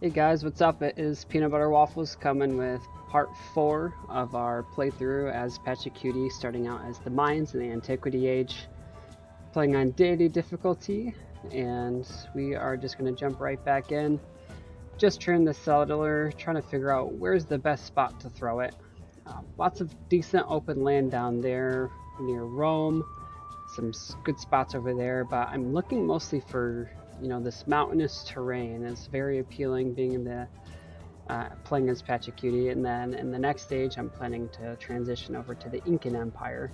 Hey guys, what's up? It is Peanut Butter Waffles coming with part 4 of our playthrough as Pachacuti, starting out as the Mayans in the Antiquity Age, playing on Deity Difficulty, and we are just going to jump right back in. Just turned the settler, trying to figure out where's the best spot to throw it. Lots of decent open land down there near Rome, some good spots over there, but I'm looking mostly for this mountainous terrain. Is very appealing being in the playing as Pachacuti, and then in the next stage I'm planning to transition over to the Incan Empire.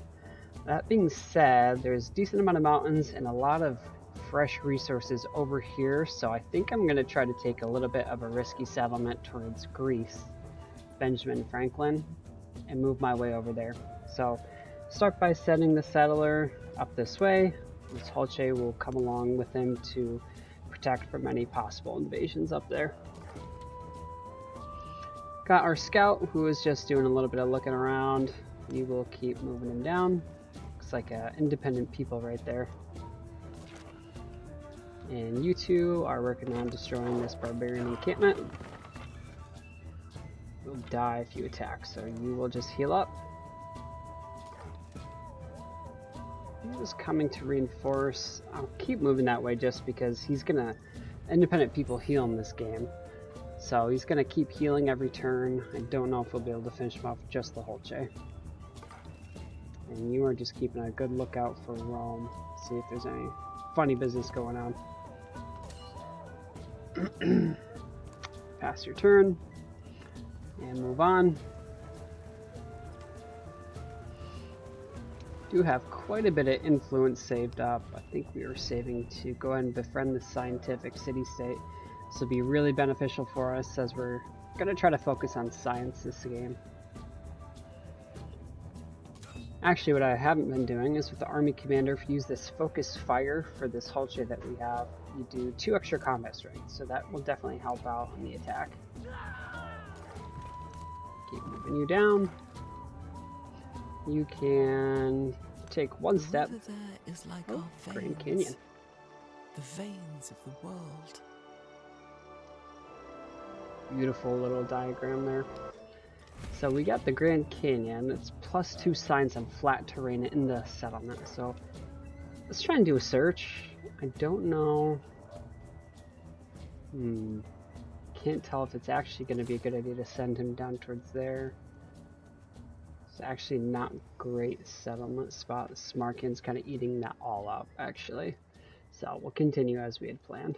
That being said, there's a decent amount of mountains and a lot of fresh resources over here, so I think I'm going to try to take a little bit of a risky settlement towards Greece, Benjamin Franklin, and move my way over there. So start by sending the settler up this way. This Holche will come along with him to protect from any possible invasions up there. Got our scout, who is just doing a little bit of looking around. We will keep moving him down. Looks like independent people right there. And you two are working on destroying this barbarian encampment. You'll die if you attack, so you will just heal up. He was coming to reinforce. I'll keep moving that way just because he's gonna independent people heal in this game, so he's gonna keep healing every turn. I don't know if we'll be able to finish him off with just the Holche. And you are just keeping a good lookout for Rome, see if there's any funny business going on. Pass your turn and move on. Do have quite a bit of influence saved up. I think we are saving to go ahead and befriend the scientific city-state. This will be really beneficial for us as we're going to try to focus on science this game. Actually, what I haven't been doing is with the army commander, if you use this focus fire for this Holche that we have, you do 2 extra combat strength, so that will definitely help out on the attack. Keep moving you down. You can take one step. The river there is like our veins, Grand Canyon. the veins of the world. Beautiful little diagram there. So we got the Grand Canyon. It's +2 science on flat terrain in the settlement. So let's try and do a search. I don't know. Can't tell if it's actually going to be a good idea to send him down towards there. It's actually not great settlement spot. The Smarkin's kind of eating that all up, actually. So we'll continue as we had planned.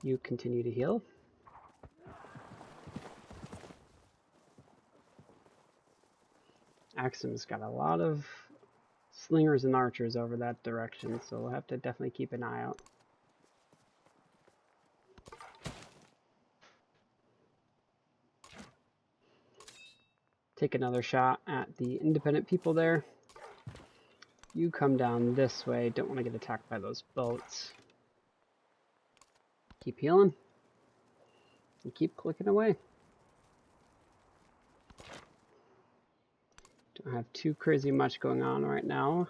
You continue to heal. Axum's got a lot of slingers and archers over that direction, so we'll have to definitely keep an eye out. Take another shot at the independent people there. You come down this way. Don't want to get attacked by those boats. Keep healing. And keep clicking away. Don't have too crazy much going on right now.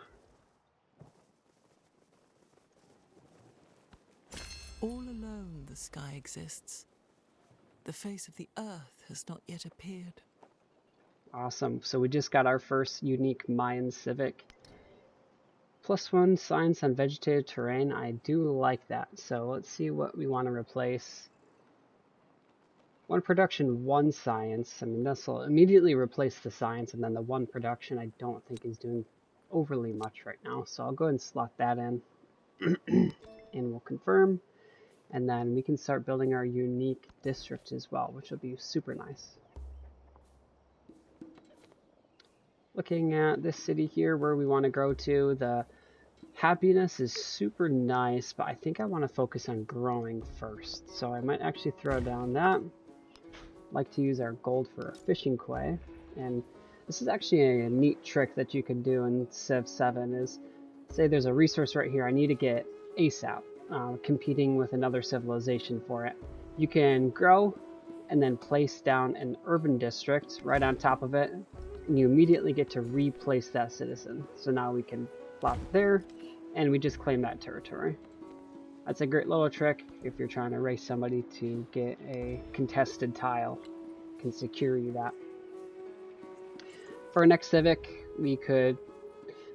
All alone the sky exists. The face of the earth has not yet appeared. Awesome. So we just got our first unique Mayan civic. +1 science on vegetated terrain. I do like that. So let's see what we want to replace. 1 production, 1 science. I mean, this will immediately replace the science, and then the 1 production I don't think is doing overly much right now. So I'll go ahead and slot that in. And we'll confirm. And then we can start building our unique district as well, which will be super nice. Looking at this city here where we want to go to, the happiness is super nice, but I think I want to focus on growing first. So I might actually throw down that. Like to use our gold for a fishing quay. And this is actually a neat trick that you can do in Civ 7 is, say there's a resource right here I need to get ASAP, competing with another civilization for it. You can grow and then place down an urban district right on top of it, and you immediately get to replace that citizen. So now we can plop it there, and we just claim that territory. That's a great little trick if you're trying to race somebody to get a contested tile. Can secure you that. For our next civic, we could.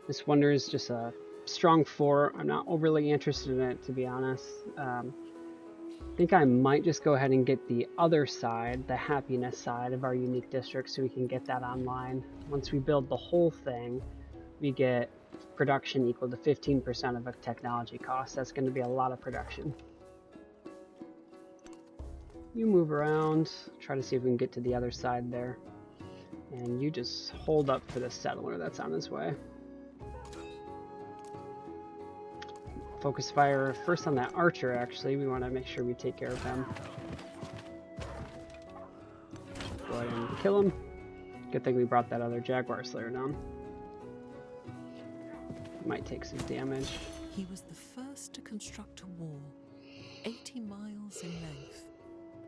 This wonder is just a strong 4. I'm not overly interested in it, to be honest. I think I might just go ahead and get the other side, the happiness side of our unique district, so we can get that online. Once we build the whole thing, we get production equal to 15% of a technology cost. That's going to be a lot of production. You move around, try to see if we can get to the other side there. And you just hold up for the settler that's on his way. Focus fire first on that archer, actually. We want to make sure we take care of him. Go ahead and kill him. Good thing we brought that other Jaguar Slayer down. Might take some damage. He was the first to construct a wall, 80 miles in length,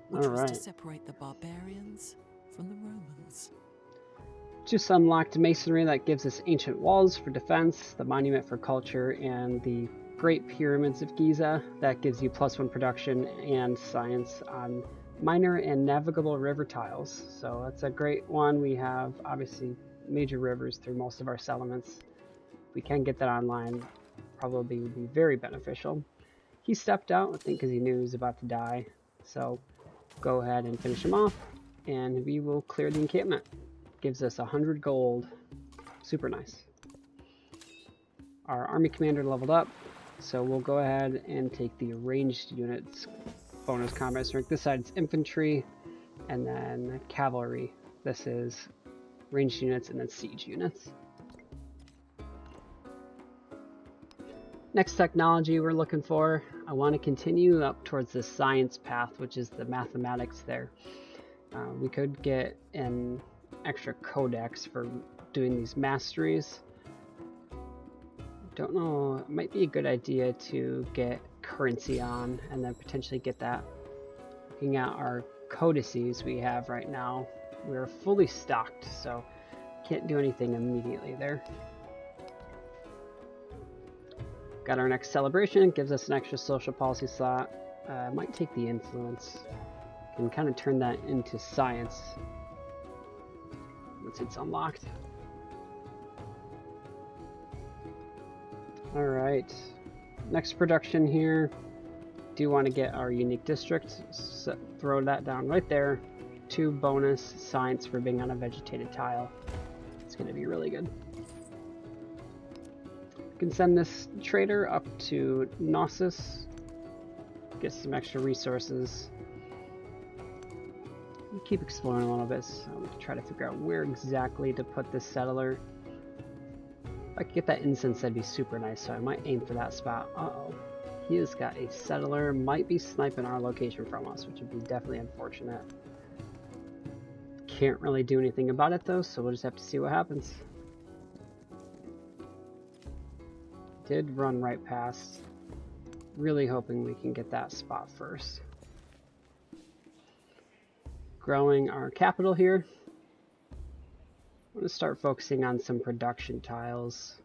which was to separate the barbarians from the Romans. Just unlocked masonry that gives us ancient walls for defense, the monument for culture, and the Great Pyramids of Giza that gives you +1 production and science on minor and navigable river tiles. So that's a great one. We have obviously major rivers through most of our settlements. If we can get that online, probably would be very beneficial. He stepped out, I think, because he knew he was about to die. So go ahead and finish him off, and we will clear the encampment. Gives us 100 gold. Super nice. Our army commander leveled up. So we'll go ahead and take the ranged units bonus combat strength. This side is infantry and then cavalry. This is ranged units and then siege units. Next technology we're looking for, I want to continue up towards the science path, which is the mathematics there. We could get an extra codex for doing these masteries. Don't know, it might be a good idea to get currency on and then potentially get that. Looking at our codices we have right now, we're fully stocked, so can't do anything immediately there. Got our next celebration, gives us an extra social policy slot. Might take the influence. Can kind of turn that into science once it's unlocked. Alright, next production here. Do want to get our unique district, so throw that down right there. 2 bonus science for being on a vegetated tile. It's going to be really good. Can send this trader up to Knossos, get some extra resources. We'll keep exploring a little bit, so we can try to figure out where exactly to put this settler. If I could get that incense, that'd be super nice, so I might aim for that spot. Uh-oh. He has got a settler, might be sniping our location from us, which would be definitely unfortunate. Can't really do anything about it though, so we'll just have to see what happens. Did run right past. Really hoping we can get that spot first. Growing our capital here. I'm going to start focusing on some production tiles.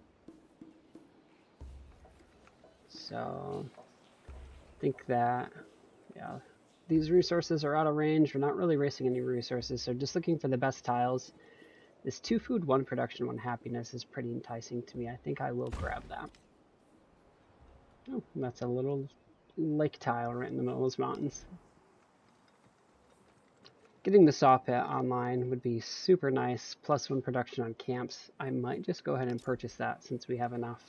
So I think that, yeah, these resources are out of range. We're not really racing any resources, so just looking for the best tiles. This 2 food, 1 production, 1 happiness is pretty enticing to me. I think I will grab that. Oh, that's a little lake tile right in the middle of those mountains. Getting the saw pit online would be super nice. +1 production on camps. I might just go ahead and purchase that since we have enough.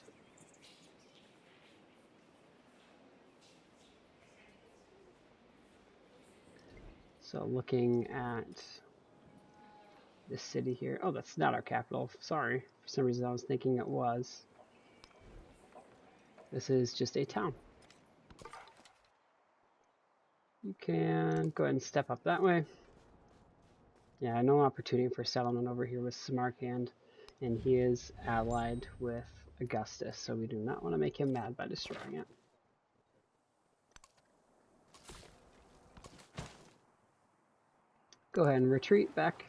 So looking at this city here. Oh, that's not our capital. Sorry. For some reason I was thinking it was. This is just a town. You can go ahead and step up that way. Yeah, no opportunity for settlement over here with Samarkand, and he is allied with Augustus, so we do not want to make him mad by destroying it. Go ahead and retreat back.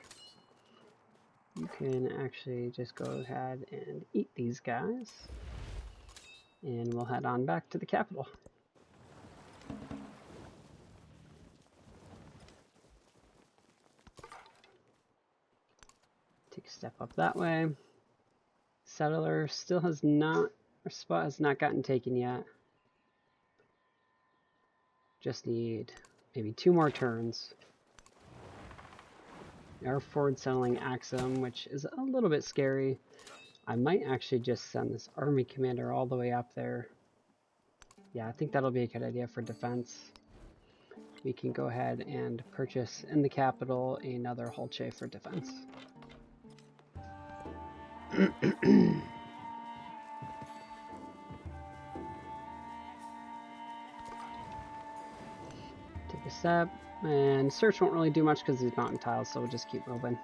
You can actually just go ahead and eat these guys, and we'll head on back to the capital. Step up that way. Settler still has not, our spot has not gotten taken yet. Just need maybe 2 more turns. We are forward settling Axum, which is a little bit scary. I might actually just send this army commander all the way up there. Yeah, I think that'll be a good idea for defense. We can go ahead and purchase in the capital another Holche for defense. Take a step, and search won't really do much because these mountain tiles, so we'll just keep moving.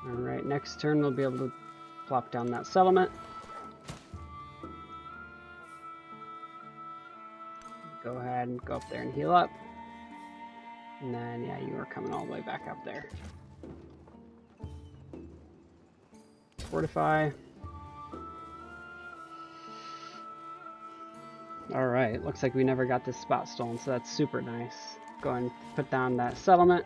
Alright, next turn we'll be able to plop down that settlement. Go ahead and go up there and heal up. And then, yeah, you are coming all the way back up there. Fortify. Alright, looks like we never got this spot stolen, so that's super nice. Go and put down that settlement.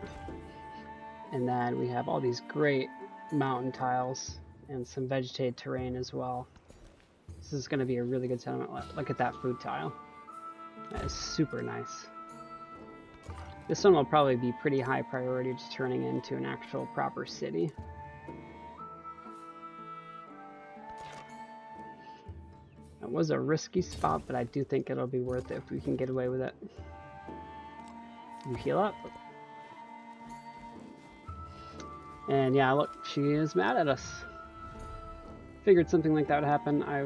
And then we have all these great mountain tiles and some vegetated terrain as well. This is going to be a really good settlement. Look at that food tile. That is super nice. This one will probably be pretty high priority, just turning into an actual proper city. That was a risky spot, but I do think it'll be worth it if we can get away with it. You heal up. And yeah, look, she is mad at us. Figured something like that would happen. I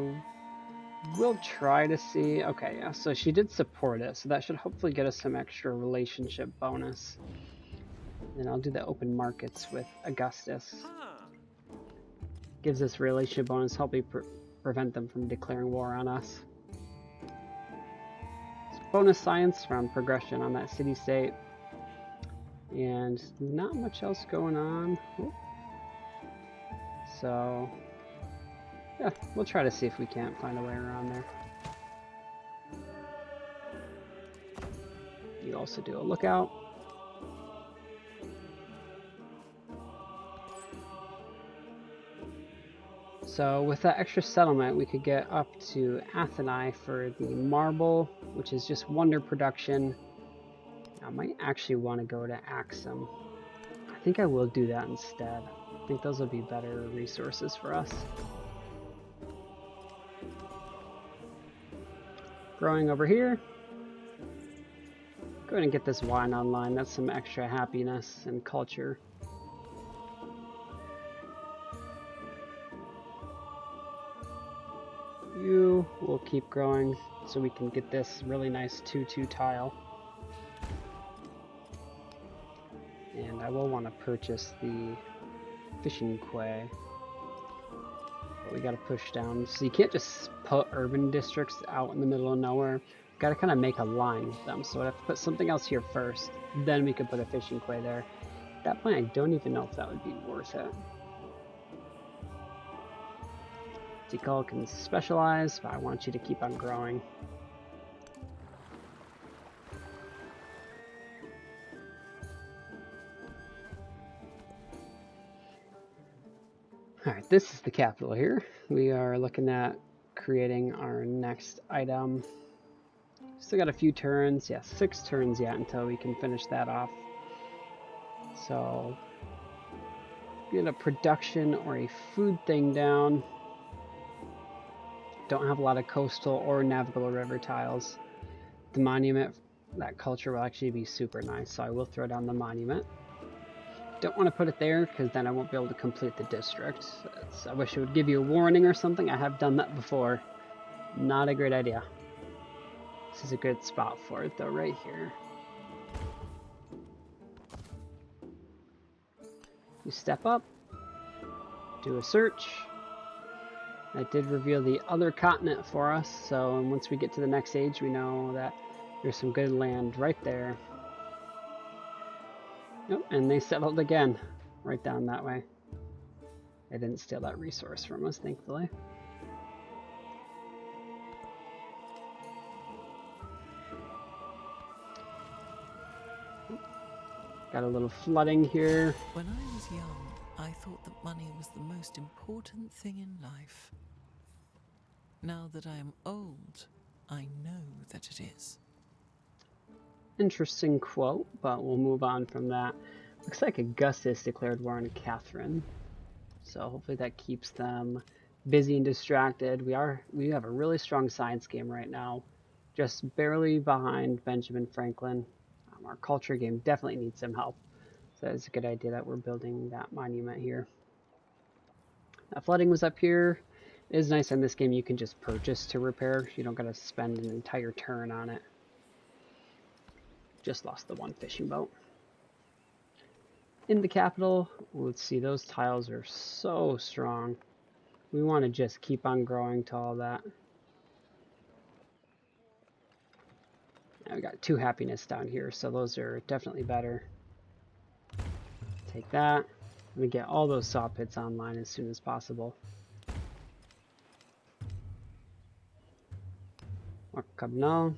will try to see. Okay, yeah, so she did support it, so that should hopefully get us some extra relationship bonus. Then I'll do the open markets with Augustus. Gives us relationship bonus, helping prevent them from declaring war on us. Bonus science from progression on that city-state. And not much else going on. So, yeah, we'll try to see if we can't find a way around there. You also do a lookout. So with that extra settlement, we could get up to Atheni for the marble, which is just wonder production. I might actually want to go to Axum. I think I will do that instead. I think those will be better resources for us. Growing over here. Go ahead and get this wine online. That's some extra happiness and culture. You will keep growing so we can get this really nice 2-2 tile. And I will want to purchase the fishing quay. But we got to push down. So you can't just put urban districts out in the middle of nowhere. Got to kind of make a line with them. So I have to put something else here first. Then we could put a fishing quay there. At that point, I don't even know if that would be worth it. Tikal can specialize, but I want you to keep on growing. Alright, this is the capital here. We are looking at creating our next item. Still got a few turns. Yeah, 6 turns yet until we can finish that off. So, get a production or a food thing down. Don't have a lot of coastal or navigable river tiles. The monument, that culture will actually be super nice, so I will throw down the monument. Don't want to put it there because then I won't be able to complete the district. I wish it would give you a warning or something. I have done that before. Not a great idea. This is a good spot for it though, right here. You step up, do a search. That did reveal the other continent for us, so once we get to the next age, we know that there's some good land right there. Nope, and they settled again, right down that way. They didn't steal that resource from us, thankfully. Got a little flooding here. When I was young, I thought that money was the most important thing in life. Now that I am old, I know that it is. Interesting quote, but we'll move on from that. Looks like Augustus declared war on Catherine. So hopefully that keeps them busy and distracted. We have a really strong science game right now. Just barely behind Benjamin Franklin. Our culture game definitely needs some help. So it's a good idea that we're building that monument here. That flooding was up here. It is nice in this game you can just purchase to repair. You don't gotta spend an entire turn on it. Just lost the one fishing boat. In the capital, let's see, those tiles are so strong. We want to just keep on growing to all that. Now we got 2 happiness down here, so those are definitely better. Take that. Let me get all those saw pits online as soon as possible. No.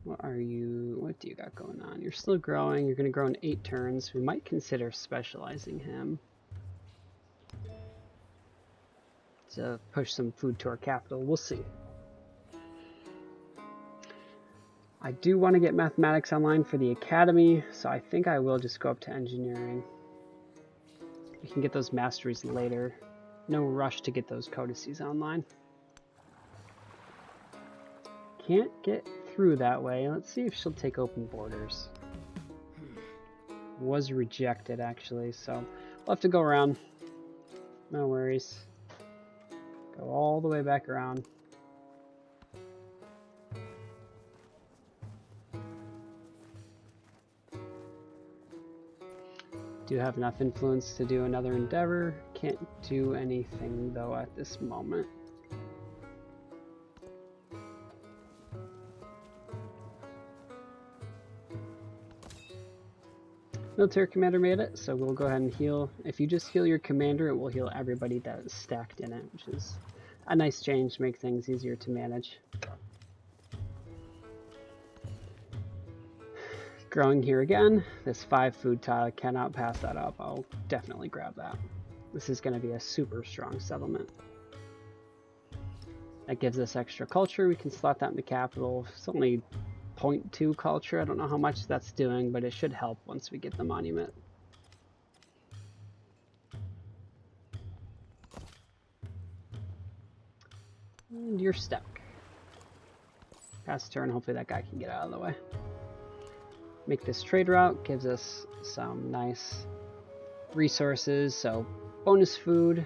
What are you? What do you got going on? You're still growing. You're going to grow in 8 turns. We might consider specializing him to push some food to our capital. We'll see. I do want to get mathematics online for the academy, so I think I will just go up to engineering. We can get those masteries later. No rush to get those codices online. Can't get through that way. Let's see if she'll take open borders. Was rejected actually, so we'll have to go around. No worries. Go all the way back around. Do have enough influence to do another endeavor. Can't do anything though at this moment. Military commander made it, so we'll go ahead and heal. If you just heal your commander, it will heal everybody that is stacked in it, which is a nice change to make things easier to manage. Growing here again. This 5 food tile, cannot pass that up. I'll definitely grab that. This is going to be a super strong settlement. That gives us extra culture. We can slot that in the capital. It's only 0.2 culture. I don't know how much that's doing, but it should help once we get the monument. And you're stuck. Pass turn. Hopefully that guy can get out of the way. Make this trade route. Gives us some nice resources. So bonus food.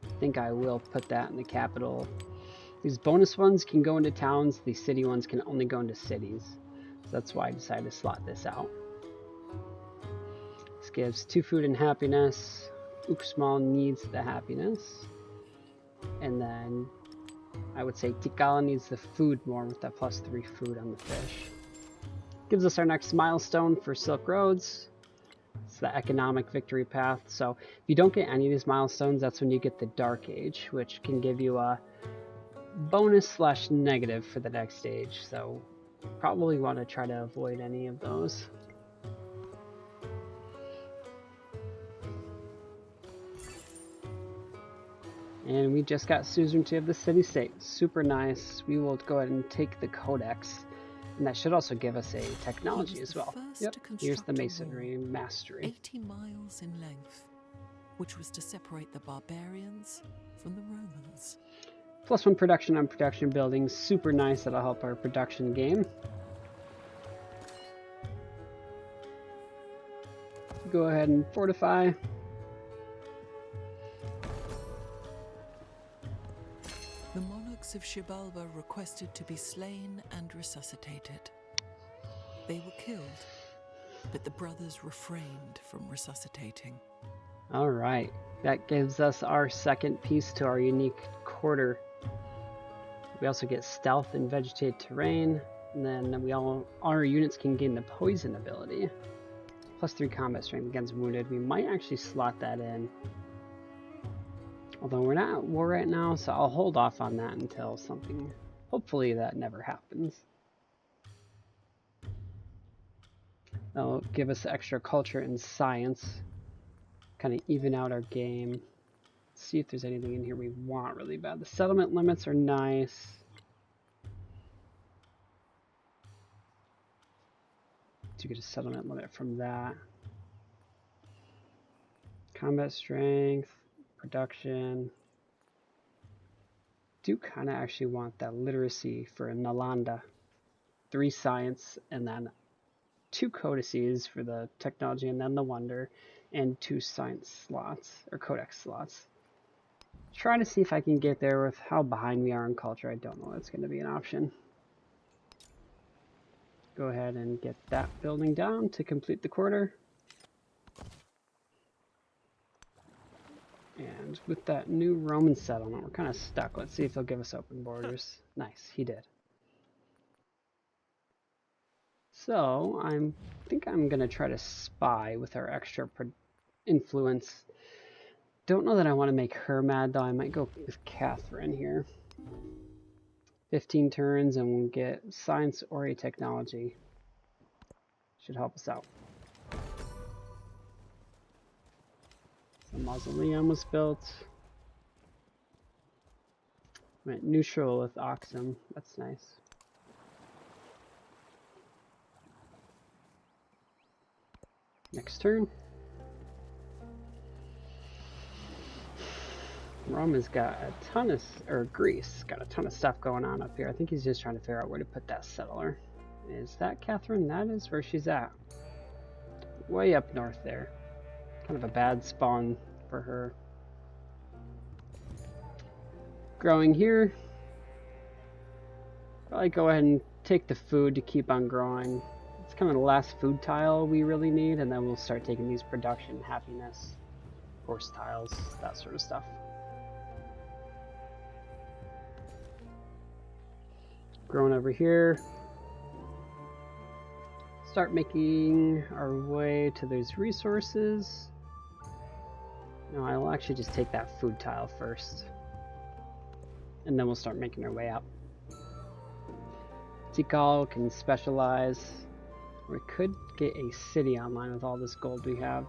I think I will put that in the capital. These bonus ones can go into towns. These city ones can only go into cities. So that's why I decided to slot this out. This gives 2 food and happiness. Uxmal needs the happiness. And then I would say Tikala needs the food more with that +3 food on the fish. Gives us our next milestone for Silk Roads. It's the economic victory path. So if you don't get any of these milestones, that's when you get the Dark Age, which can give you a bonus/negative for the next stage. So probably want to try to avoid any of those. And we just got suzerainty of the city-state. Super nice. We will go ahead and take the codex. And that should also give us a technology as well. Yep, here's the masonry mastery. 80 miles in length, which was to separate the barbarians from the Romans. +1 production on production buildings. Super nice. That'll help our production game. Go ahead and fortify. The monarchs of Xibalba requested to be slain and resuscitated. They were killed, but the brothers refrained from resuscitating. All right, that gives us our second piece to our unique quarter. We also get stealth in vegetated terrain, and then all our units can gain the poison ability. +3 combat strength against wounded. We might actually slot that in. Although we're not at war right now, so I'll hold off on that until something, hopefully that never happens. That'll give us extra culture and science. Kind of even out our game. See if there's anything in here we want really bad. The settlement limits are nice. To get a settlement limit from that. Combat strength, production. Do kind of actually want that literacy for a Nalanda. 3 science, and then 2 codices for the technology, and then the wonder, and 2 science slots, or codex slots. Try to see if I can get there with how behind we are in culture. I don't know that's going to be an option. Go ahead and get that building down to complete the quarter. And with that new Roman settlement, we're kind of stuck. Let's see if they'll give us open borders. Nice, he did. So I think I'm going to try to spy with our extra influence. Don't know that I want to make her mad, though. I might go with Catherine here. 15 turns and we'll get science or a technology. Should help us out. The mausoleum was built. Went neutral with Oxum. That's nice. Next turn. Rome has got a ton of, or Greece got a ton of stuff going on up here. I think he's just trying to figure out where to put that settler. Is that Catherine? That is where she's at. Way up north there. Kind of a bad spawn for her. Growing here. Probably go ahead and take the food to keep on growing. It's kind of the last food tile we really need, and then we'll start taking these production, happiness, horse tiles, that sort of stuff. Growing over here. Start making our way to those resources. No, I'll actually just take that food tile first. And then we'll start making our way up. Tikal can specialize. We could get a city online with all this gold we have.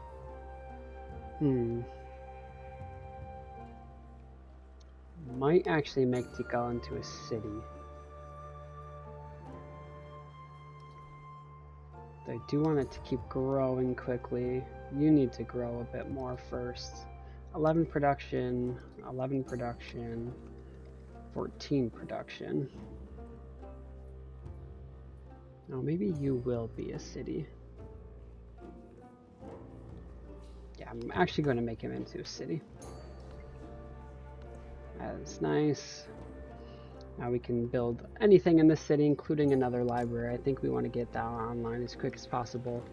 Might actually make Tikal into a city. I do want it to keep growing quickly. You need to grow a bit more first. 11 production, 11 production, 14 production. No, maybe you will be a city. Yeah, I'm actually going to make him into a city. That's nice. Now we can build anything in this city, including another library. I think we want to get that online as quick as possible.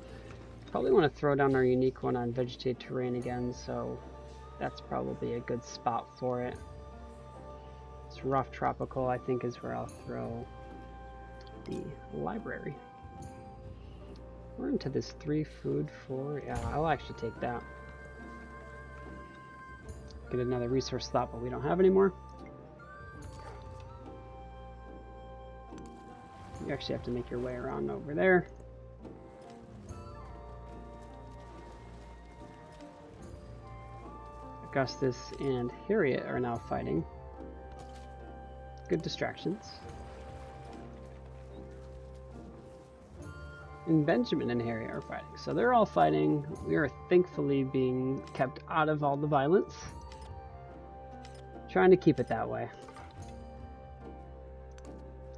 Probably want to throw down our unique one on vegetated terrain again, so that's probably a good spot for it. It's rough tropical, I think, is where I'll throw the library. We're into this 3 food, 4. Yeah, I'll actually take that. Get another resource slot, but we don't have any more. You actually have to make your way around over there. Augustus and Harriet are now fighting. Good distractions. And Benjamin and Harriet are fighting. So they're all fighting. We are thankfully being kept out of all the violence. Trying to keep it that way.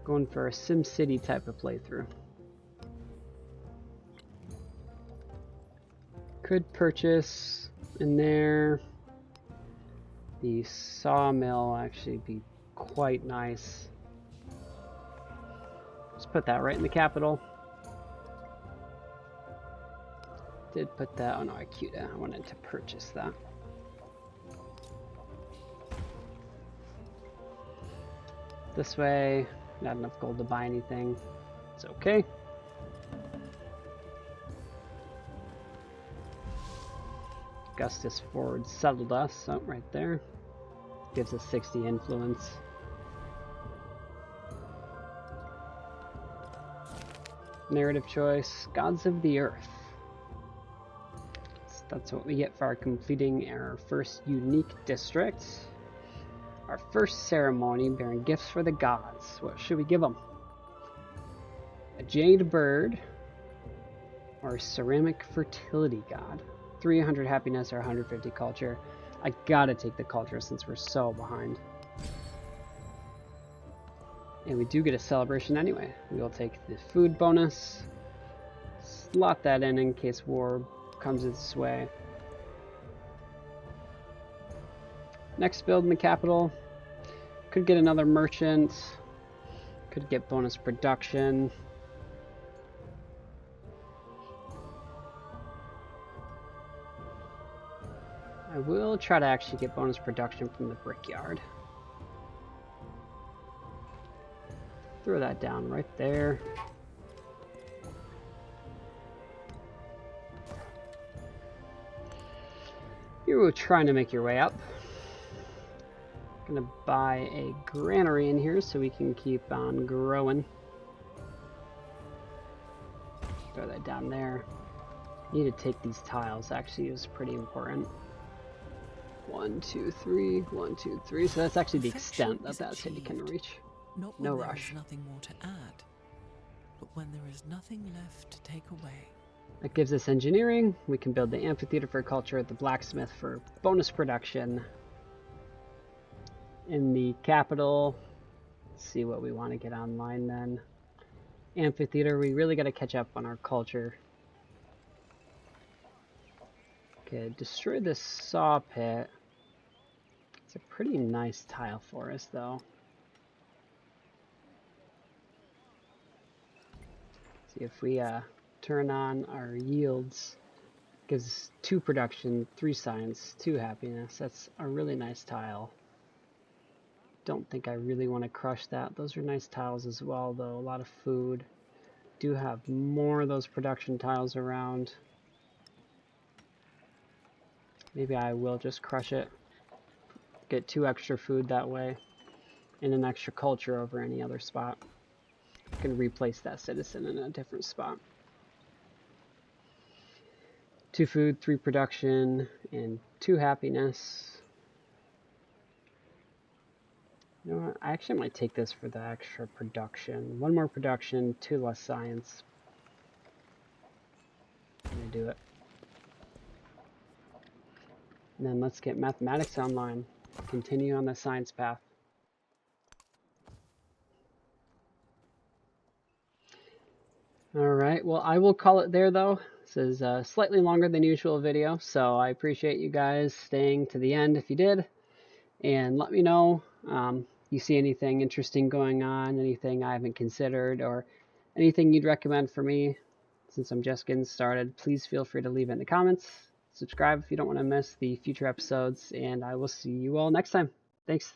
Going for a SimCity type of playthrough. Could purchase in there. The sawmill actually be quite nice. Just put that right in the capital. Did put that on Arcuda. I wanted to purchase that. This way, not enough gold to buy anything. It's okay. Augustus Ford settled us. Oh, right there. Gives us 60 influence. Narrative choice, Gods of the Earth. So that's what we get for our completing our first unique district. Our first ceremony, bearing gifts for the gods. What should we give them? A jade bird or a ceramic fertility god. 300 happiness or 150 culture. I gotta take the culture since we're so behind. And we do get a celebration anyway. We will take the food bonus. Slot that in case war comes its way. Next build in the capital. Could get another merchant. Could get bonus production. I will try to actually get bonus production from the brickyard. Throw that down right there. You were trying to make your way up. Gonna buy a granary in here so we can keep on growing. Throw that down there. Need to take these tiles, actually is pretty important. 1, 2, 3, 1, 2, 3. So that's actually the extent that that city can reach. Not when No there rush. is nothing more to add, but when there is nothing left to take away. That gives us engineering. We can build the amphitheater for culture, the blacksmith for bonus production. In the capital, let's see what we want to get online then. Amphitheater, we really got to catch up on our culture. Okay, destroy this saw pit. It's a pretty nice tile for us though. See if we turn on our yields. Gives us 2 production, 3 science, 2 happiness. That's a really nice tile. Don't think I really want to crush that. Those are nice tiles as well though. A lot of food. Do have more of those production tiles around. Maybe I will just crush it. Get 2 extra food that way. And an extra culture over any other spot. I can replace that citizen in a different spot. 2 food, 3 production, and 2 happiness. You know what? I actually might take this for the extra production. 1 more production, 2 less science. I'm gonna do it. And then let's get mathematics online. Continue on the science path. Alright, well I will call it there though. This is a slightly longer than usual video, so I appreciate you guys staying to the end if you did. And let me know you see anything interesting going on, anything I haven't considered, or anything you'd recommend for me since I'm just getting started. Please feel free to leave it in the comments. Subscribe if you don't want to miss the future episodes, and I will see you all next time. Thanks.